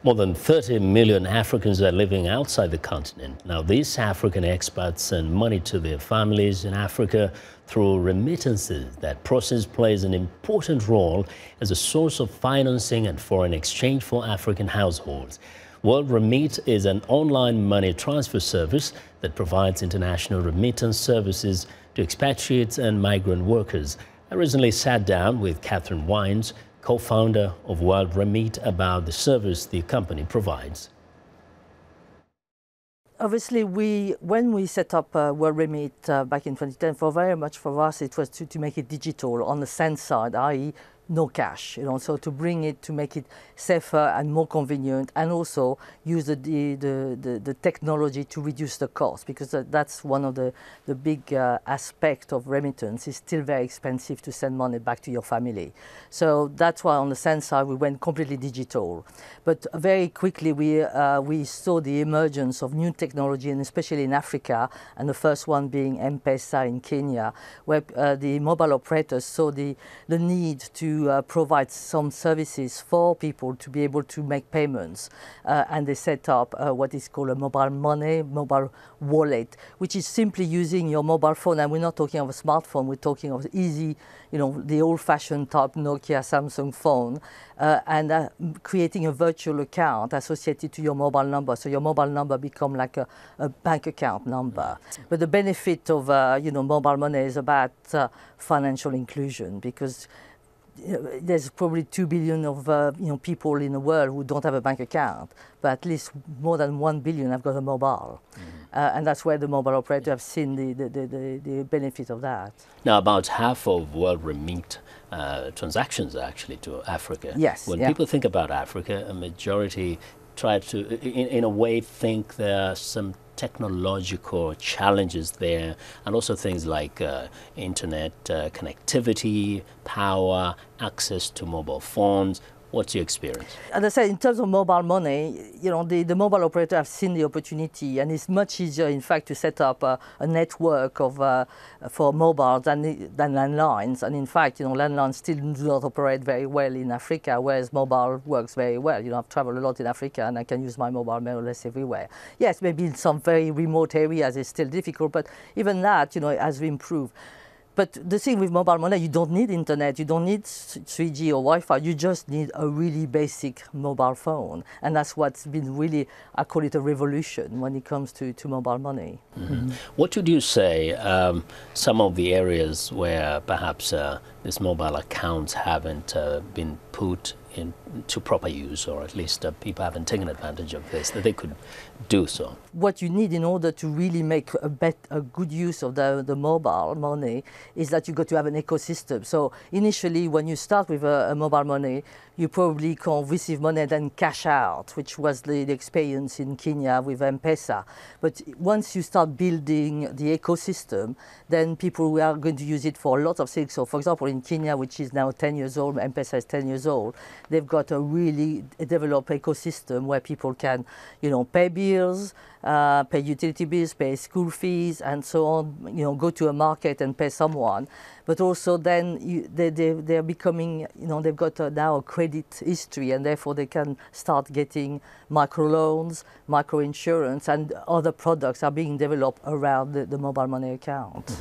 More than 30 million Africans are living outside the continent. Now, these African expats send money to their families in Africa through remittances. That process plays an important role as a source of financing and foreign exchange for African households. World Remit is an online money transfer service that provides international remittance services to expatriates and migrant workers. I recently sat down with Catherine Wines, co-founder of World Remit, about the service the company provides. Obviously, when we set up World Remit back in 2010, very much for us it was to make it digital on the send side, i.e. no cash, so to bring it, to make it safer and more convenient, and also use the technology to reduce the cost, because that's one of the big aspects of remittance. It's still very expensive to send money back to your family. So that's why on the send side we went completely digital. But very quickly we saw the emergence of new technology, and especially in Africa, and the first one being M-Pesa in Kenya, where the mobile operators saw the need to provide some services for people to be able to make payments, and they set up what is called a mobile money, mobile wallet, which is simply using your mobile phone. And we're not talking of a smartphone, we're talking of easy, the old-fashioned type Nokia, Samsung phone, and creating a virtual account associated to your mobile number. So your mobile number become like a bank account number. But the benefit of mobile money is about financial inclusion, because there's probably 2 billion of people in the world who don't have a bank account, but at least more than 1 billion have got a mobile. And that's where the mobile operator have seen the benefit of that. Now, about half of World Remit transactions are actually to Africa. Yes. When people think about Africa, a majority try to, in a way, think there are some technological challenges there, and also things like internet connectivity, power, access to mobile phones. What's your experience? As I said, in terms of mobile money, the mobile operator have seen the opportunity, and it's much easier, in fact, to set up a network for mobile than landlines. And in fact, landlines still do not operate very well in Africa, whereas mobile works very well. I've traveled a lot in Africa, and I can use my mobile more or less everywhere. Yes, maybe in some very remote areas it's still difficult, but even that, has improved. But the thing with mobile money, you don't need internet, you don't need 3G or Wi-Fi, you just need a really basic mobile phone. And that's what's been really, I call it a revolution when it comes to mobile money. What would you say some of the areas where perhaps these mobile accounts haven't been put into proper use, or at least people haven't taken advantage of this, that they could do so? What you need in order to really make a good use of the mobile money is that you got to have an ecosystem. So initially, when you start with a mobile money, you probably can receive money and then cash out, which was the experience in Kenya with M-Pesa. But once you start building the ecosystem, then people are going to use it for a lot of things. So for example, in Kenya, which is now 10 years old, M-Pesa is 10 years old, they've got a really developed ecosystem where people can, pay bills, pay utility bills, pay school fees, and so on. Go to a market and pay someone. But also then they're becoming, they've got now a credit history, and therefore they can start getting microloans, microinsurance, and other products are being developed around the mobile money account.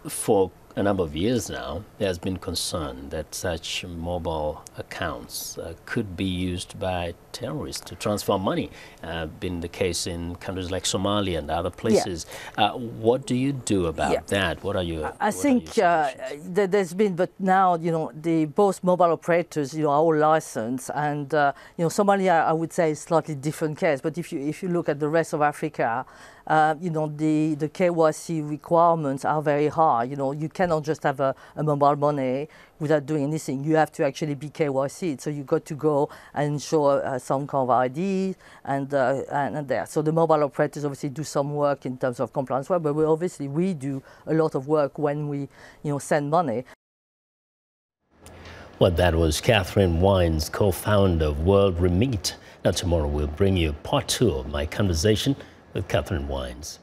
For a number of years now, there has been concern that such mobile accounts could be used by terrorists to transfer money. Been the case in countries like Somalia and other places. Yeah. What do you do about that? What are you? I think there's been, but now both mobile operators are all licensed, and Somalia, I would say, is slightly different case. But if you look at the rest of Africa, the KYC requirements are very high. You cannot just have a mobile money without doing anything. You have to actually be KYC. So you've got to go and show some kind of ID and there. So the mobile operators obviously do some work in terms of compliance work, but we do a lot of work when we send money. Well, that was Catherine Wines, co-founder of World Remit. Now tomorrow we'll bring you part 2 of my conversation with Catherine Wines.